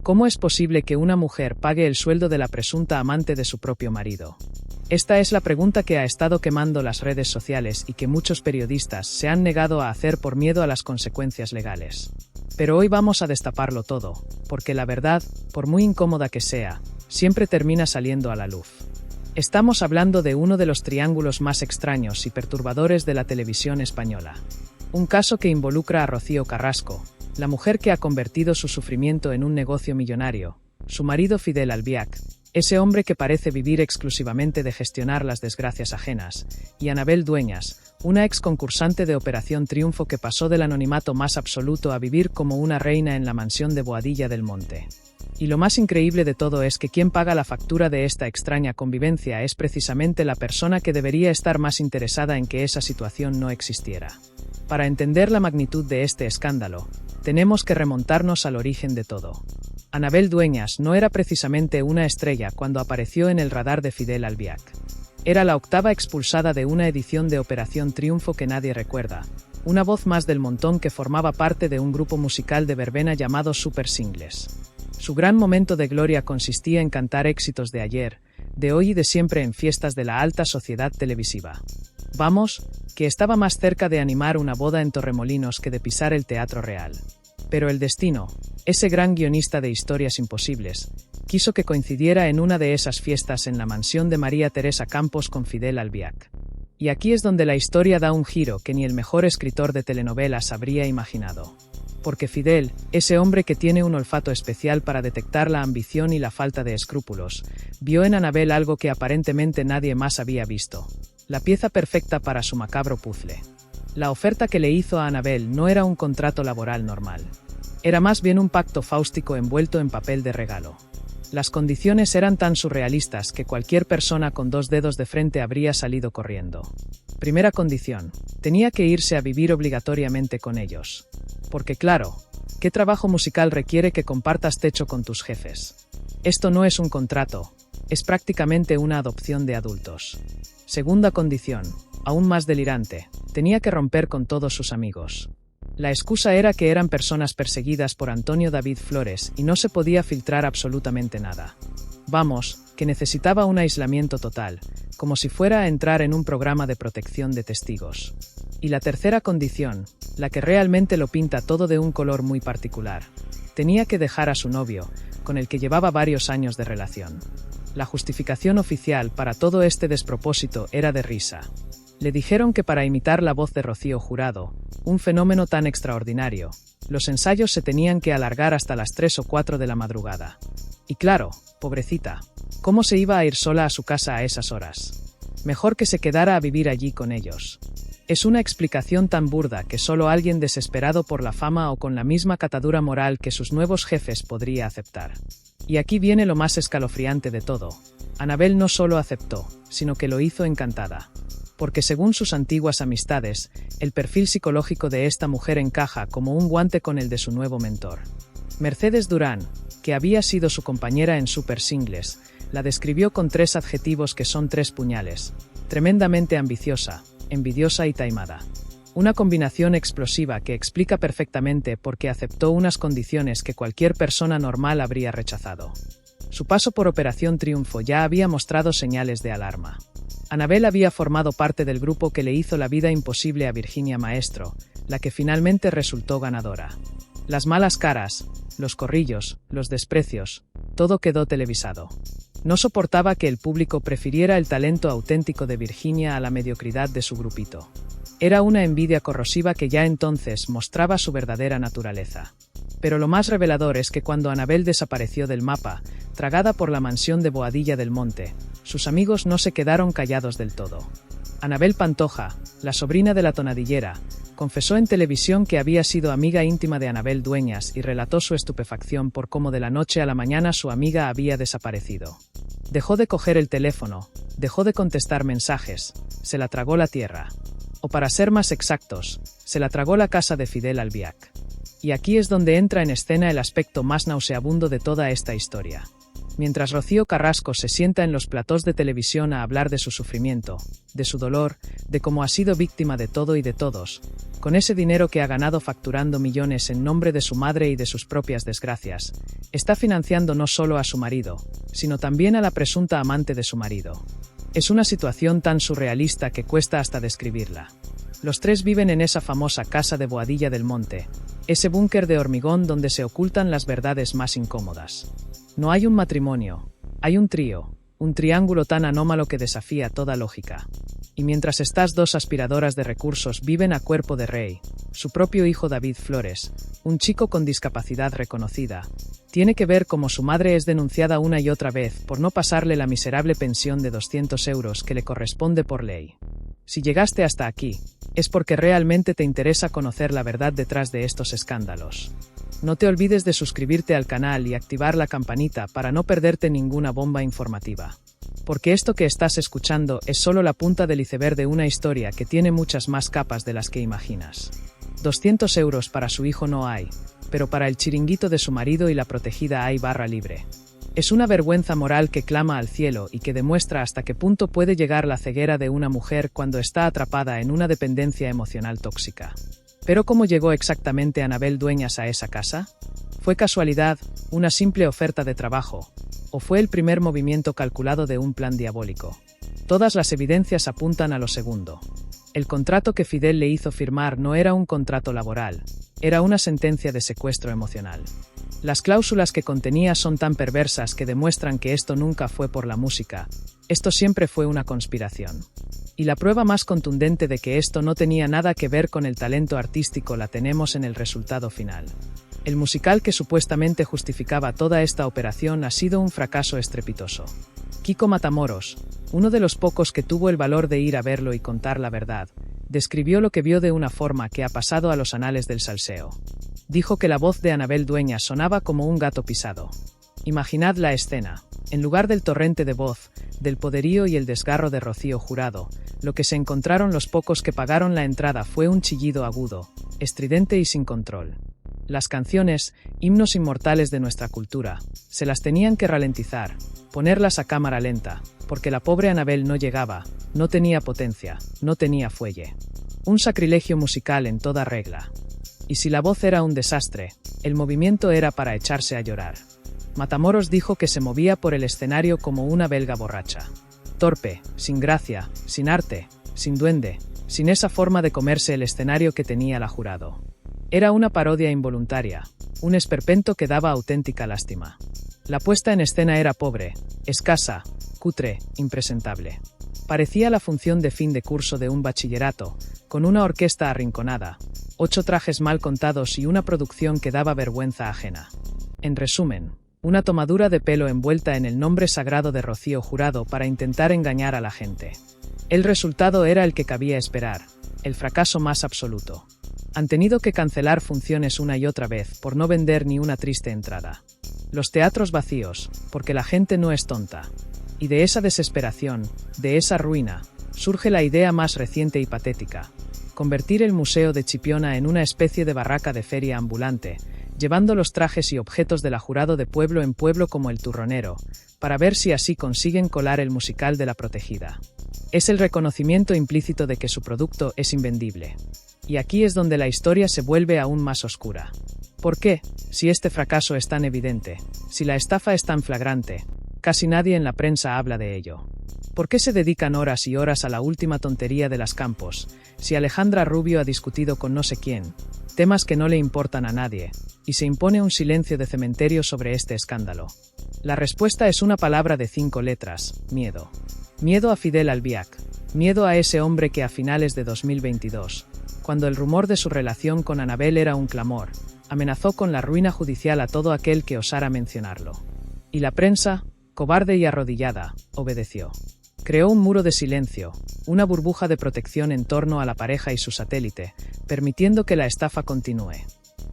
¿Cómo es posible que una mujer pague el sueldo de la presunta amante de su propio marido? Esta es la pregunta que ha estado quemando las redes sociales y que muchos periodistas se han negado a hacer por miedo a las consecuencias legales. Pero hoy vamos a destaparlo todo, porque la verdad, por muy incómoda que sea, siempre termina saliendo a la luz. Estamos hablando de uno de los triángulos más extraños y perturbadores de la televisión española. Un caso que involucra a Rocío Carrasco, la mujer que ha convertido su sufrimiento en un negocio millonario, su marido Fidel Albiac, ese hombre que parece vivir exclusivamente de gestionar las desgracias ajenas, y Anabel Dueñas, una ex concursante de Operación Triunfo que pasó del anonimato más absoluto a vivir como una reina en la mansión de Boadilla del Monte. Y lo más increíble de todo es que quien paga la factura de esta extraña convivencia es precisamente la persona que debería estar más interesada en que esa situación no existiera. Para entender la magnitud de este escándalo, tenemos que remontarnos al origen de todo. Anabel Dueñas no era precisamente una estrella cuando apareció en el radar de Fidel Albiac. Era la octava expulsada de una edición de Operación Triunfo que nadie recuerda, una voz más del montón que formaba parte de un grupo musical de verbena llamado Super Singles. Su gran momento de gloria consistía en cantar éxitos de ayer, de hoy y de siempre en fiestas de la alta sociedad televisiva. Vamos, que estaba más cerca de animar una boda en Torremolinos que de pisar el Teatro Real. Pero el destino, ese gran guionista de historias imposibles, quiso que coincidiera en una de esas fiestas en la mansión de María Teresa Campos con Fidel Albiac. Y aquí es donde la historia da un giro que ni el mejor escritor de telenovelas habría imaginado. Porque Fidel, ese hombre que tiene un olfato especial para detectar la ambición y la falta de escrúpulos, vio en Anabel algo que aparentemente nadie más había visto: la pieza perfecta para su macabro puzzle. La oferta que le hizo a Anabel no era un contrato laboral normal. Era más bien un pacto fáustico envuelto en papel de regalo. Las condiciones eran tan surrealistas que cualquier persona con dos dedos de frente habría salido corriendo. Primera condición: tenía que irse a vivir obligatoriamente con ellos. Porque claro, ¿qué trabajo musical requiere que compartas techo con tus jefes? Esto no es un contrato, es prácticamente una adopción de adultos. Segunda condición, aún más delirante: tenía que romper con todos sus amigos. La excusa era que eran personas perseguidas por Antonio David Flores y no se podía filtrar absolutamente nada. Vamos, que necesitaba un aislamiento total, como si fuera a entrar en un programa de protección de testigos. Y la tercera condición, la que realmente lo pinta todo de un color muy particular: tenía que dejar a su novio, con el que llevaba varios años de relación. La justificación oficial para todo este despropósito era de risa. Le dijeron que para imitar la voz de Rocío Jurado, un fenómeno tan extraordinario, los ensayos se tenían que alargar hasta las 3 o 4 de la madrugada. Y claro, pobrecita, ¿cómo se iba a ir sola a su casa a esas horas? Mejor que se quedara a vivir allí con ellos. Es una explicación tan burda que solo alguien desesperado por la fama o con la misma catadura moral que sus nuevos jefes podría aceptar. Y aquí viene lo más escalofriante de todo: Anabel no solo aceptó, sino que lo hizo encantada. Porque según sus antiguas amistades, el perfil psicológico de esta mujer encaja como un guante con el de su nuevo mentor. Mercedes Durán, que había sido su compañera en Super Singles, la describió con 3 adjetivos que son 3 puñales: tremendamente ambiciosa, envidiosa y taimada. Una combinación explosiva que explica perfectamente por qué aceptó unas condiciones que cualquier persona normal habría rechazado. Su paso por Operación Triunfo ya había mostrado señales de alarma. Anabel había formado parte del grupo que le hizo la vida imposible a Virginia Maestro, la que finalmente resultó ganadora. Las malas caras, los corrillos, los desprecios, todo quedó televisado. No soportaba que el público prefiriera el talento auténtico de Virginia a la mediocridad de su grupito. Era una envidia corrosiva que ya entonces mostraba su verdadera naturaleza. Pero lo más revelador es que cuando Anabel desapareció del mapa, tragada por la mansión de Boadilla del Monte, sus amigos no se quedaron callados del todo. Anabel Pantoja, la sobrina de la tonadillera, confesó en televisión que había sido amiga íntima de Anabel Dueñas y relató su estupefacción por cómo de la noche a la mañana su amiga había desaparecido. Dejó de coger el teléfono, dejó de contestar mensajes, se la tragó la tierra. O para ser más exactos, se la tragó la casa de Fidel Albiac. Y aquí es donde entra en escena el aspecto más nauseabundo de toda esta historia. Mientras Rocío Carrasco se sienta en los platós de televisión a hablar de su sufrimiento, de su dolor, de cómo ha sido víctima de todo y de todos, con ese dinero que ha ganado facturando millones en nombre de su madre y de sus propias desgracias, está financiando no solo a su marido, sino también a la presunta amante de su marido. Es una situación tan surrealista que cuesta hasta describirla. Los tres viven en esa famosa casa de Boadilla del Monte, ese búnker de hormigón donde se ocultan las verdades más incómodas. No hay un matrimonio, hay un trío, un triángulo tan anómalo que desafía toda lógica. Y mientras estas dos aspiradoras de recursos viven a cuerpo de rey, su propio hijo David Flores, un chico con discapacidad reconocida, tiene que ver cómo su madre es denunciada una y otra vez por no pasarle la miserable pensión de 200 euros que le corresponde por ley. Si llegaste hasta aquí, es porque realmente te interesa conocer la verdad detrás de estos escándalos. No te olvides de suscribirte al canal y activar la campanita para no perderte ninguna bomba informativa. Porque esto que estás escuchando es solo la punta del iceberg de una historia que tiene muchas más capas de las que imaginas. 200 euros para su hijo no hay, pero para el chiringuito de su marido y la protegida hay barra libre. Es una vergüenza moral que clama al cielo y que demuestra hasta qué punto puede llegar la ceguera de una mujer cuando está atrapada en una dependencia emocional tóxica. ¿Pero cómo llegó exactamente Anabel Dueñas a esa casa? ¿Fue casualidad, una simple oferta de trabajo, o fue el primer movimiento calculado de un plan diabólico? Todas las evidencias apuntan a lo segundo. El contrato que Fidel le hizo firmar no era un contrato laboral, era una sentencia de secuestro emocional. Las cláusulas que contenía son tan perversas que demuestran que esto nunca fue por la música, esto siempre fue una conspiración. Y la prueba más contundente de que esto no tenía nada que ver con el talento artístico la tenemos en el resultado final. El musical que supuestamente justificaba toda esta operación ha sido un fracaso estrepitoso. Kiko Matamoros, uno de los pocos que tuvo el valor de ir a verlo y contar la verdad, describió lo que vio de una forma que ha pasado a los anales del salseo. Dijo que la voz de Anabel Dueñas sonaba como un gato pisado. Imaginad la escena. En lugar del torrente de voz, del poderío y el desgarro de Rocío Jurado, lo que se encontraron los pocos que pagaron la entrada fue un chillido agudo, estridente y sin control. Las canciones, himnos inmortales de nuestra cultura, se las tenían que ralentizar, ponerlas a cámara lenta, porque la pobre Anabel no llegaba, no tenía potencia, no tenía fuelle. Un sacrilegio musical en toda regla. Y si la voz era un desastre, el movimiento era para echarse a llorar. Matamoros dijo que se movía por el escenario como una belga borracha. Torpe, sin gracia, sin arte, sin duende, sin esa forma de comerse el escenario que tenía la Jurado. Era una parodia involuntaria, un esperpento que daba auténtica lástima. La puesta en escena era pobre, escasa, cutre, impresentable. Parecía la función de fin de curso de un bachillerato, con una orquesta arrinconada, 8 trajes mal contados y una producción que daba vergüenza ajena. En resumen, una tomadura de pelo envuelta en el nombre sagrado de Rocío Jurado para intentar engañar a la gente. El resultado era el que cabía esperar, el fracaso más absoluto. Han tenido que cancelar funciones una y otra vez por no vender ni una triste entrada. Los teatros vacíos, porque la gente no es tonta. Y de esa desesperación, de esa ruina, surge la idea más reciente y patética: convertir el Museo de Chipiona en una especie de barraca de feria ambulante, llevando los trajes y objetos de la Jurado de pueblo en pueblo como el turronero, para ver si así consiguen colar el musical de la protegida. Es el reconocimiento implícito de que su producto es invendible. Y aquí es donde la historia se vuelve aún más oscura. ¿Por qué, si este fracaso es tan evidente, si la estafa es tan flagrante, casi nadie en la prensa habla de ello? ¿Por qué se dedican horas y horas a la última tontería de las Campos, si Alejandra Rubio ha discutido con no sé quién, temas que no le importan a nadie, y se impone un silencio de cementerio sobre este escándalo? La respuesta es una palabra de 5 letras: miedo. Miedo a Fidel Albiac, miedo a ese hombre que a finales de 2022, cuando el rumor de su relación con Anabel era un clamor, amenazó con la ruina judicial a todo aquel que osara mencionarlo. Y la prensa, cobarde y arrodillada, obedeció. Creó un muro de silencio, una burbuja de protección en torno a la pareja y su satélite, permitiendo que la estafa continúe.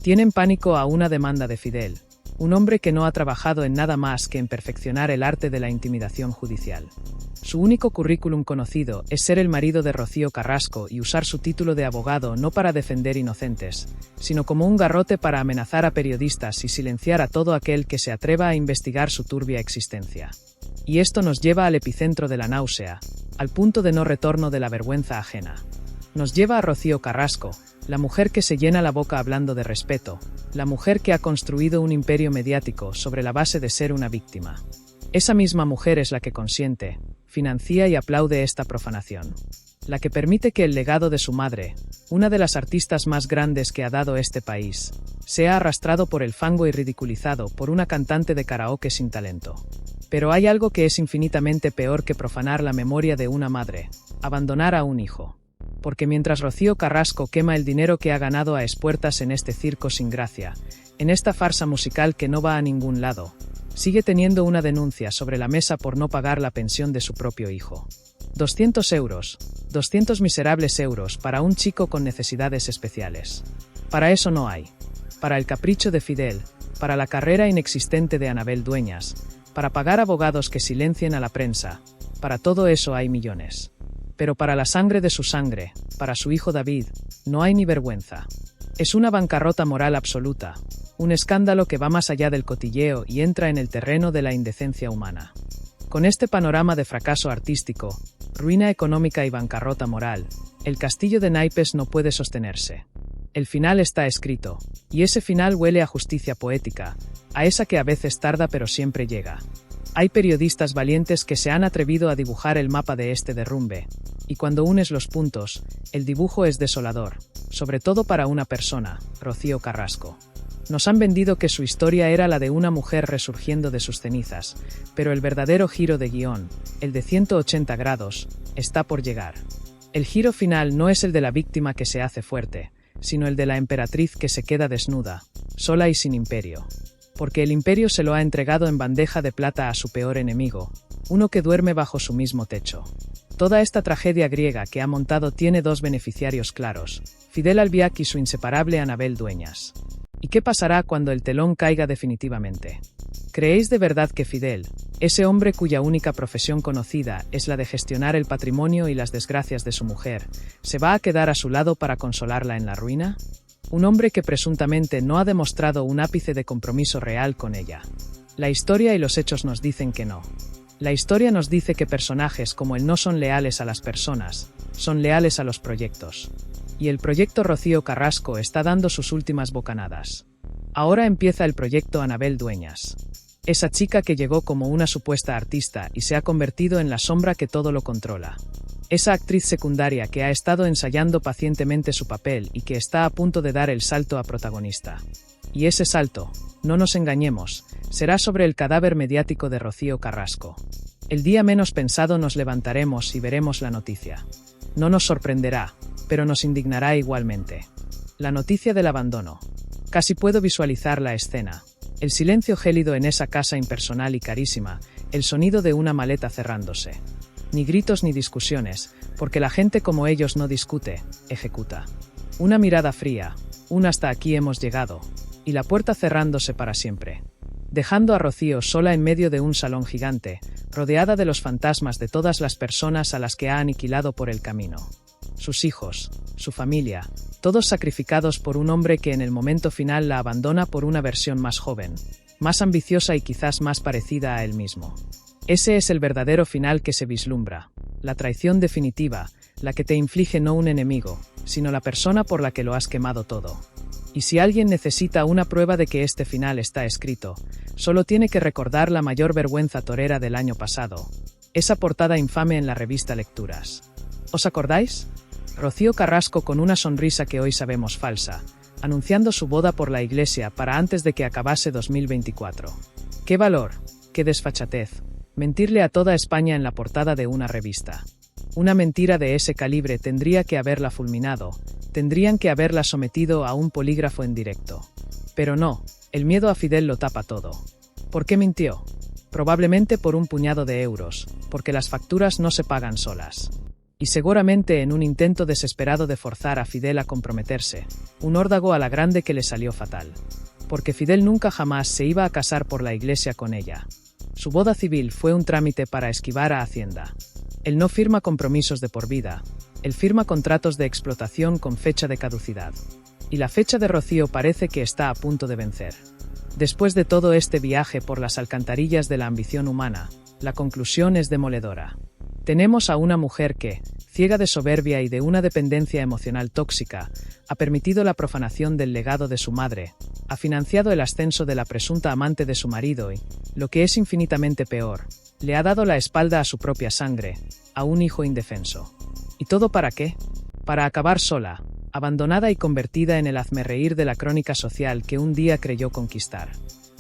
Tienen pánico a una demanda de Fidel, Un hombre que no ha trabajado en nada más que en perfeccionar el arte de la intimidación judicial. Su único currículum conocido es ser el marido de Rocío Carrasco y usar su título de abogado no para defender inocentes, sino como un garrote para amenazar a periodistas y silenciar a todo aquel que se atreva a investigar su turbia existencia. Y esto nos lleva al epicentro de la náusea, al punto de no retorno de la vergüenza ajena. Nos lleva a Rocío Carrasco, la mujer que se llena la boca hablando de respeto, la mujer que ha construido un imperio mediático sobre la base de ser una víctima. Esa misma mujer es la que consiente, financia y aplaude esta profanación. La que permite que el legado de su madre, una de las artistas más grandes que ha dado este país, sea arrastrado por el fango y ridiculizado por una cantante de karaoke sin talento. Pero hay algo que es infinitamente peor que profanar la memoria de una madre: abandonar a un hijo. Porque mientras Rocío Carrasco quema el dinero que ha ganado a espuertas en este circo sin gracia, en esta farsa musical que no va a ningún lado, sigue teniendo una denuncia sobre la mesa por no pagar la pensión de su propio hijo. 200 euros, 200 miserables euros para un chico con necesidades especiales. Para eso no hay. Para el capricho de Fidel, para la carrera inexistente de Anabel Dueñas, para pagar abogados que silencien a la prensa, para todo eso hay millones. Pero para la sangre de su sangre, para su hijo David, no hay ni vergüenza. Es una bancarrota moral absoluta, un escándalo que va más allá del cotilleo y entra en el terreno de la indecencia humana. Con este panorama de fracaso artístico, ruina económica y bancarrota moral, el castillo de naipes no puede sostenerse. El final está escrito, y ese final huele a justicia poética, a esa que a veces tarda pero siempre llega. Hay periodistas valientes que se han atrevido a dibujar el mapa de este derrumbe, y cuando unes los puntos, el dibujo es desolador, sobre todo para una persona, Rocío Carrasco. Nos han vendido que su historia era la de una mujer resurgiendo de sus cenizas, pero el verdadero giro de guión, el de 180 grados, está por llegar. El giro final no es el de la víctima que se hace fuerte, sino el de la emperatriz que se queda desnuda, sola y sin imperio. Porque el imperio se lo ha entregado en bandeja de plata a su peor enemigo, uno que duerme bajo su mismo techo. Toda esta tragedia griega que ha montado tiene dos beneficiarios claros: Fidel Albiac y su inseparable Anabel Dueñas. ¿Y qué pasará cuando el telón caiga definitivamente? ¿Creéis de verdad que Fidel, ese hombre cuya única profesión conocida es la de gestionar el patrimonio y las desgracias de su mujer, se va a quedar a su lado para consolarla en la ruina? Un hombre que presuntamente no ha demostrado un ápice de compromiso real con ella. La historia y los hechos nos dicen que no. La historia nos dice que personajes como él no son leales a las personas, son leales a los proyectos. Y el proyecto Rocío Carrasco está dando sus últimas bocanadas. Ahora empieza el proyecto Anabel Dueñas. Esa chica que llegó como una supuesta artista y se ha convertido en la sombra que todo lo controla. Esa actriz secundaria que ha estado ensayando pacientemente su papel y que está a punto de dar el salto a protagonista. Y ese salto, no nos engañemos, será sobre el cadáver mediático de Rocío Carrasco. El día menos pensado nos levantaremos y veremos la noticia. No nos sorprenderá, pero nos indignará igualmente. La noticia del abandono. Casi puedo visualizar la escena. El silencio gélido en esa casa impersonal y carísima, el sonido de una maleta cerrándose. Ni gritos ni discusiones, porque la gente como ellos no discute, ejecuta. Una mirada fría, un hasta aquí hemos llegado, y la puerta cerrándose para siempre. Dejando a Rocío sola en medio de un salón gigante, rodeada de los fantasmas de todas las personas a las que ha aniquilado por el camino. Sus hijos, su familia, todos sacrificados por un hombre que en el momento final la abandona por una versión más joven, más ambiciosa y quizás más parecida a él mismo. Ese es el verdadero final que se vislumbra, la traición definitiva, la que te inflige no un enemigo, sino la persona por la que lo has quemado todo. Y si alguien necesita una prueba de que este final está escrito, solo tiene que recordar la mayor vergüenza torera del año pasado, esa portada infame en la revista Lecturas. ¿Os acordáis? Rocío Carrasco con una sonrisa que hoy sabemos falsa, anunciando su boda por la iglesia para antes de que acabase 2024. ¡Qué valor! ¡Qué desfachatez! Mentirle a toda España en la portada de una revista. Una mentira de ese calibre tendría que haberla fulminado, tendrían que haberla sometido a un polígrafo en directo. Pero no, el miedo a Fidel lo tapa todo. ¿Por qué mintió? Probablemente por un puñado de euros, porque las facturas no se pagan solas. Y seguramente en un intento desesperado de forzar a Fidel a comprometerse, un órdago a la grande que le salió fatal. porque Fidel nunca jamás se iba a casar por la iglesia con ella. Su boda civil fue un trámite para esquivar a Hacienda. Él no firma compromisos de por vida, él firma contratos de explotación con fecha de caducidad. Y la fecha de Rocío parece que está a punto de vencer. Después de todo este viaje por las alcantarillas de la ambición humana, la conclusión es demoledora. Tenemos a una mujer que, ciega de soberbia y de una dependencia emocional tóxica, ha permitido la profanación del legado de su madre, ha financiado el ascenso de la presunta amante de su marido y, lo que es infinitamente peor, le ha dado la espalda a su propia sangre, a un hijo indefenso. ¿Y todo para qué? Para acabar sola, abandonada y convertida en el hazmerreír de la crónica social que un día creyó conquistar.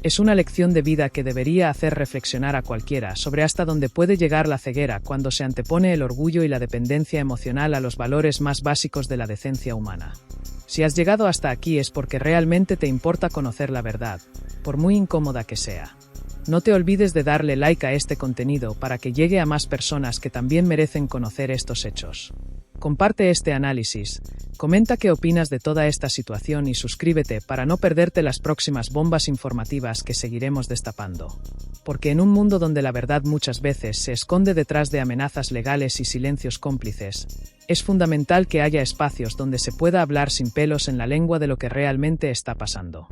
Es una lección de vida que debería hacer reflexionar a cualquiera sobre hasta dónde puede llegar la ceguera cuando se antepone el orgullo y la dependencia emocional a los valores más básicos de la decencia humana. Si has llegado hasta aquí es porque realmente te importa conocer la verdad, por muy incómoda que sea. No te olvides de darle like a este contenido para que llegue a más personas que también merecen conocer estos hechos. Comparte este análisis, comenta qué opinas de toda esta situación y suscríbete para no perderte las próximas bombas informativas que seguiremos destapando. Porque en un mundo donde la verdad muchas veces se esconde detrás de amenazas legales y silencios cómplices, es fundamental que haya espacios donde se pueda hablar sin pelos en la lengua de lo que realmente está pasando.